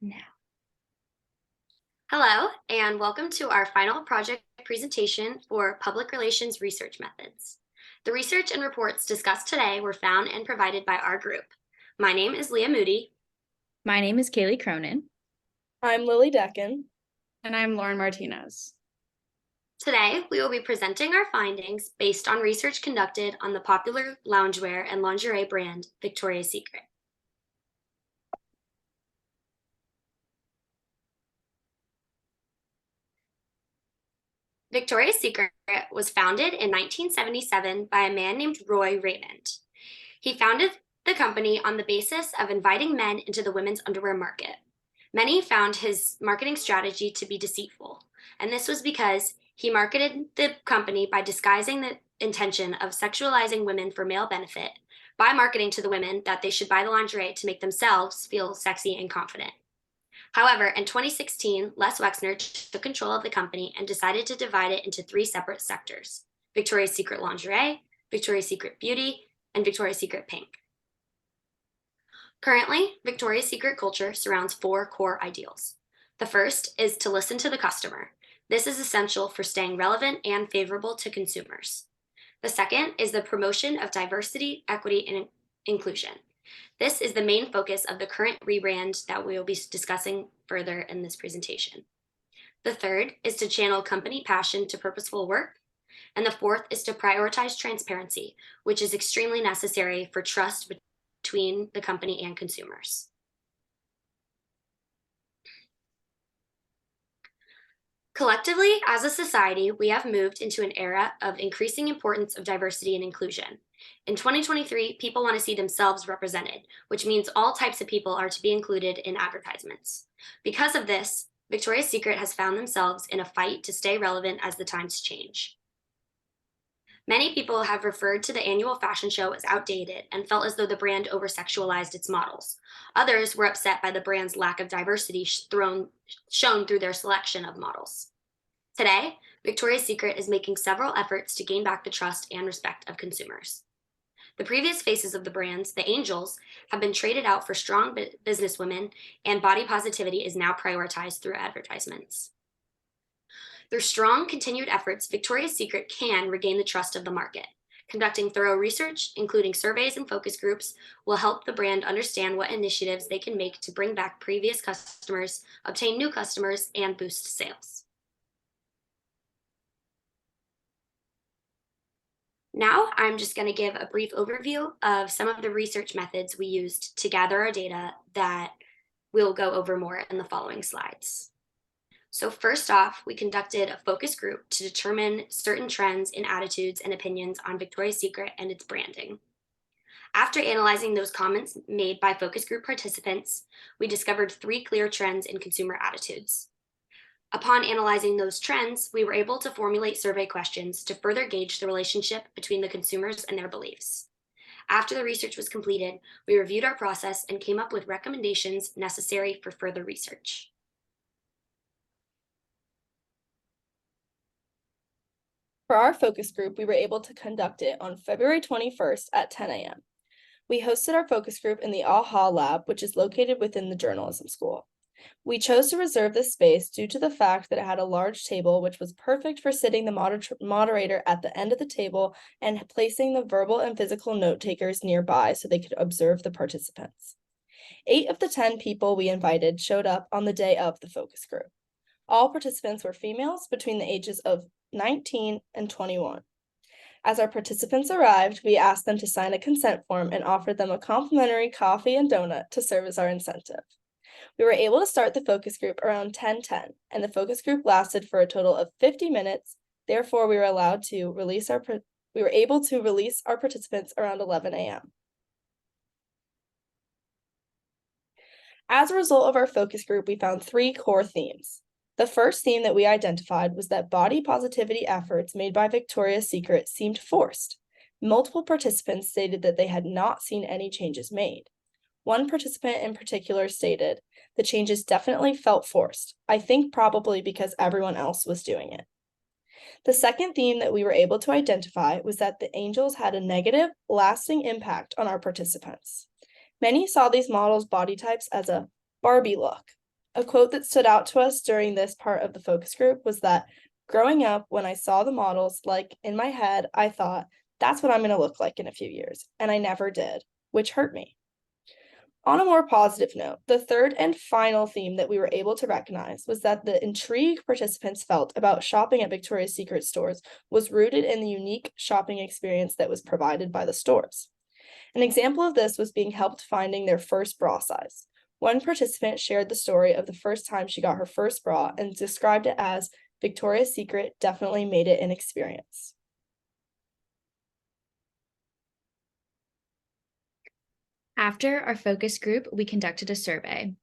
now. Hello, and welcome to our final project presentation for Public Relations Research Methods. The research and reports discussed today were found and provided by our group. My name is Leah Moody. My name is Kaylee Cronin. I'm Lily Decken. And I'm Lauren Martinez. Today, we will be presenting our findings based on research conducted on the popular loungewear and lingerie brand Victoria's Secret. Victoria's Secret was founded in 1977 by a man named Roy Raymond. He founded the company on the basis of inviting men into the women's underwear market. Many found his marketing strategy to be deceitful, and this was because he marketed the company by disguising the intention of sexualizing women for male benefit by marketing to the women that they should buy the lingerie to make themselves feel sexy and confident. However, in 2016, Les Wexner took control of the company and decided to divide it into three separate sectors: Victoria's Secret Lingerie, Victoria's Secret Beauty, and Victoria's Secret Pink. Currently, Victoria's Secret culture surrounds four core ideals. The first is to listen to the customer. This is essential for staying relevant and favorable to consumers. The second is the promotion of diversity, equity, and inclusion. This is the main focus of the current rebrand that we will be discussing further in this presentation. The third is to channel company passion to purposeful work. And the fourth is to prioritize transparency, which is extremely necessary for trust between the company and consumers. Collectively, as a society, we have moved into an era of increasing importance of diversity and inclusion. In 2023, people want to see themselves represented, which means all types of people are to be included in advertisements. Because of this, Victoria's Secret has found themselves in a fight to stay relevant as the times change. Many people have referred to the annual fashion show as outdated and felt as though the brand over-sexualized its models. Others were upset by the brand's lack of diversity shown through their selection of models. Today, Victoria's Secret is making several efforts to gain back the trust and respect of consumers. The previous faces of the brands, the Angels, have been traded out for strong businesswomen, and body positivity is now prioritized through advertisements. Through strong continued efforts, Victoria's Secret can regain the trust of the market. Conducting thorough research, including surveys and focus groups, will help the brand understand what initiatives they can make to bring back previous customers, obtain new customers, and boost sales. Now, I'm just going to give a brief overview of some of the research methods we used to gather our data that we'll go over more in the following slides. So first off, we conducted a focus group to determine certain trends in attitudes and opinions on Victoria's Secret and its branding. After analyzing those comments made by focus group participants, we discovered three clear trends in consumer attitudes. Upon analyzing those trends, we were able to formulate survey questions to further gauge the relationship between the consumers and their beliefs. After the research was completed, we reviewed our process and came up with recommendations necessary for further research. For our focus group, we were able to conduct it on February 21st at 10 a.m. We hosted our focus group in the AHA lab, which is located within the journalism school. We chose to reserve this space due to the fact that it had a large table, which was perfect for sitting the moderator at the end of the table and placing the verbal and physical note takers nearby so they could observe the participants. 8 of the 10 people we invited showed up on the day of the focus group. All participants were females between the ages of 19 and 21. As our participants arrived, we asked them to sign a consent form and offered them a complimentary coffee and donut to serve as our incentive. We were able to start the focus group around 10:10, and the focus group lasted for a total of 50 minutes. Therefore, we were able to release our participants around 11 a.m. As a result of our focus group, we found 3 core themes. The first theme that we identified was that body positivity efforts made by Victoria's Secret seemed forced. Multiple participants stated that they had not seen any changes made. One participant in particular stated, "The changes definitely felt forced. I think probably because everyone else was doing it." The second theme that we were able to identify was that the Angels had a negative, lasting impact on our participants. Many saw these models' body types as a Barbie look, A quote that stood out to us during this part of the focus group was that growing up, when I saw the models, like in my head, I thought, that's what I'm going to look like in a few years. And I never did, which hurt me. On a more positive note, the third and final theme that we were able to recognize was that the intrigue participants felt about shopping at Victoria's Secret stores was rooted in the unique shopping experience that was provided by the stores. An example of this was being helped finding their first bra size. One participant shared the story of the first time she got her first bra and described it as Victoria's Secret definitely made it an experience. After our focus group, we conducted a survey.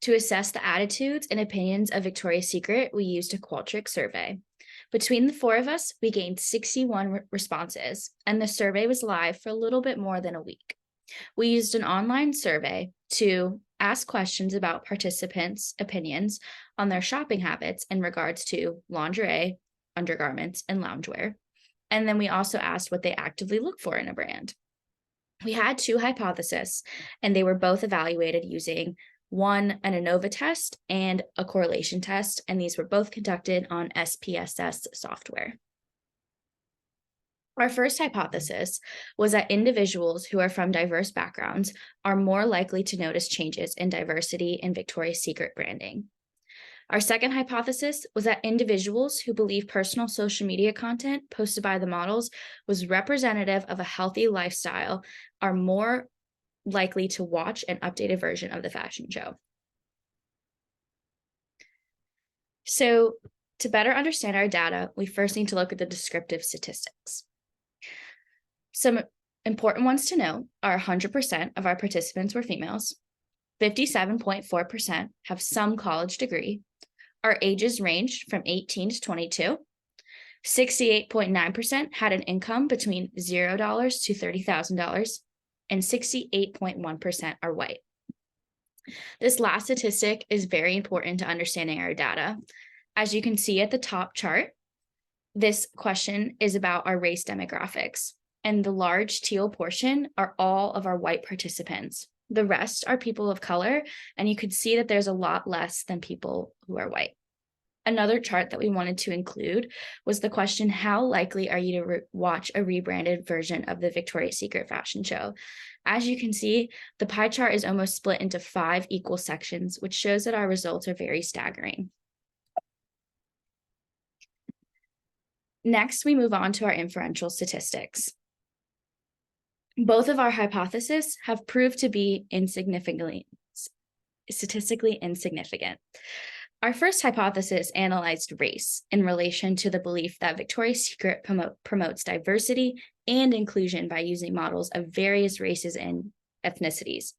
To assess the attitudes and opinions of Victoria's Secret, we used a Qualtrics survey. Between the four of us, we gained 61 responses, and the survey was live for a little bit more than a week. We used an online survey to ask questions about participants' opinions on their shopping habits in regards to lingerie, undergarments, and loungewear. And then we also asked what they actively look for in a brand. We had two hypotheses, and they were both evaluated using one, an ANOVA test and a correlation test, and these were both conducted on SPSS software. Our first hypothesis was that individuals who are from diverse backgrounds are more likely to notice changes in diversity in Victoria's Secret branding. Our second hypothesis was that individuals who believe personal social media content posted by the models was representative of a healthy lifestyle are more likely to watch an updated version of the fashion show. So, to better understand our data, we first need to look at the descriptive statistics. Some important ones to note are 100% of our participants were females, 57.4% have some college degree, our ages ranged from 18 to 22, 68.9% had an income between $0 to $30,000, and 68.1% are white. This last statistic is very important to understanding our data. As you can see at the top chart, this question is about our race demographics, and the large teal portion are all of our white participants. The rest are people of color, and you could see that there's a lot less than people who are white. Another chart that we wanted to include was the question, how likely are you to watch a rebranded version of the Victoria's Secret fashion show? As you can see, the pie chart is almost split into 5 equal sections, which shows that our results are very staggering. Next, we move on to our inferential statistics. Both of our hypotheses have proved to be statistically insignificant. Our first hypothesis analyzed race in relation to the belief that Victoria's Secret promotes diversity and inclusion by using models of various races and ethnicities.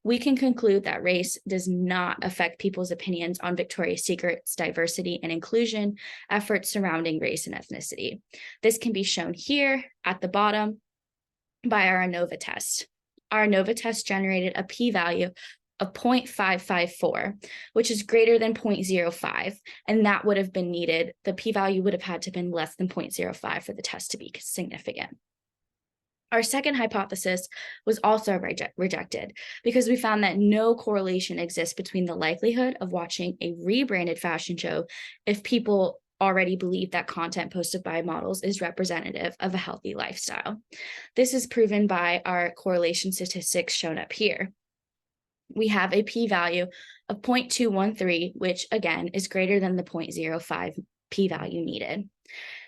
We can conclude that race does not affect people's opinions on Victoria's Secret's diversity and inclusion efforts surrounding race and ethnicity. This can be shown here at the bottom by our ANOVA test. Our ANOVA test generated a p-value of 0.554, which is greater than 0.05, and that would have been needed. The p-value would have had to have been less than 0.05 for the test to be significant. Our second hypothesis was also rejected because we found that no correlation exists between the likelihood of watching a rebranded fashion show if people already believe that content posted by models is representative of a healthy lifestyle. This is proven by our correlation statistics shown up here. We have a p-value of 0.213, which again is greater than the 0.05 p-value needed.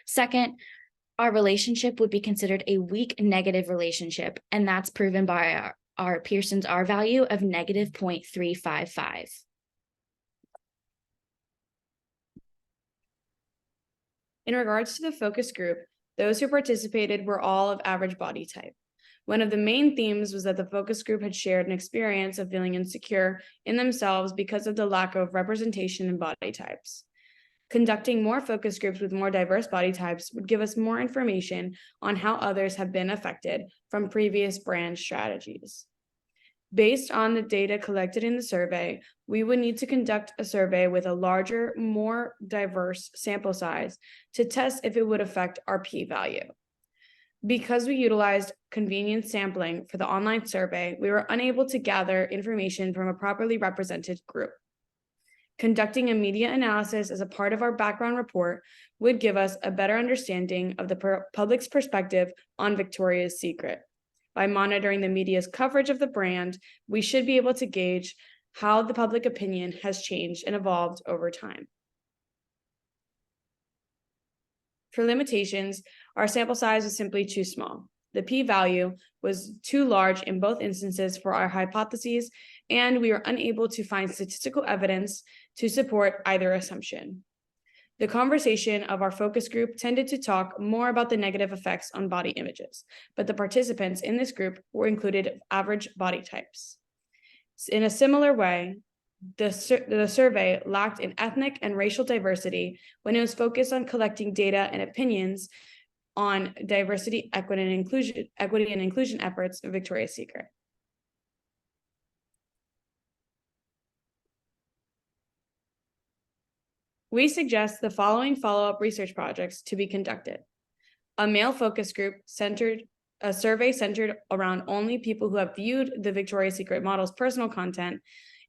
Second, our relationship would be considered a weak negative relationship, and that's proven by our Pearson's R value of negative 0.355. In regards to the focus group, those who participated were all of average body type. One of the main themes was that the focus group had shared an experience of feeling insecure in themselves because of the lack of representation in body types. Conducting more focus groups with more diverse body types would give us more information on how others have been affected from previous brand strategies. Based on the data collected in the survey, we would need to conduct a survey with a larger, more diverse sample size to test if it would affect our p-value. Because we utilized convenience sampling for the online survey, we were unable to gather information from a properly represented group. Conducting a media analysis as a part of our background report would give us a better understanding of the public's perspective on Victoria's Secret. By monitoring the media's coverage of the brand, we should be able to gauge how the public opinion has changed and evolved over time. For limitations, our sample size was simply too small. The p-value was too large in both instances for our hypotheses, and we were unable to find statistical evidence to support either assumption. The conversation of our focus group tended to talk more about the negative effects on body images, but the participants in this group were included average body types. In a similar way, the survey lacked in ethnic and racial diversity when it was focused on collecting data and opinions on diversity, equity, and inclusion efforts of Victoria's Secret. We suggest the following follow-up research projects to be conducted. A male focus group a survey centered around only people who have viewed the Victoria's Secret model's personal content,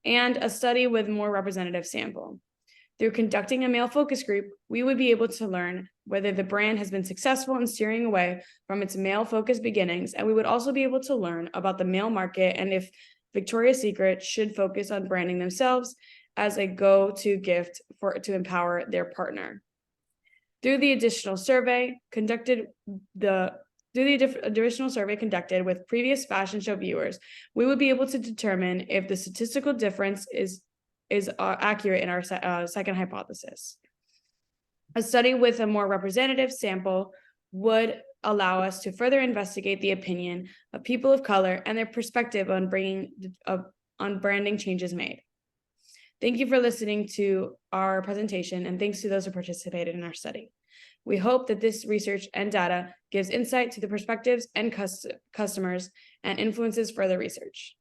and a study with more representative sample. Through conducting a male focus group, we would be able to learn whether the brand has been successful in steering away from its male-focused beginnings, and we would also be able to learn about the male market and if Victoria's Secret should focus on branding themselves as a go-to gift to empower their partner. Through the additional survey conducted with previous fashion show viewers, we would be able to determine if the statistical difference is accurate in our second hypothesis. A study with a more representative sample would allow us to further investigate the opinion of people of color and their perspective on branding changes made. Thank you for listening to our presentation, and thanks to those who participated in our study. We hope that this research and data gives insight to the perspectives and customers and influences further research.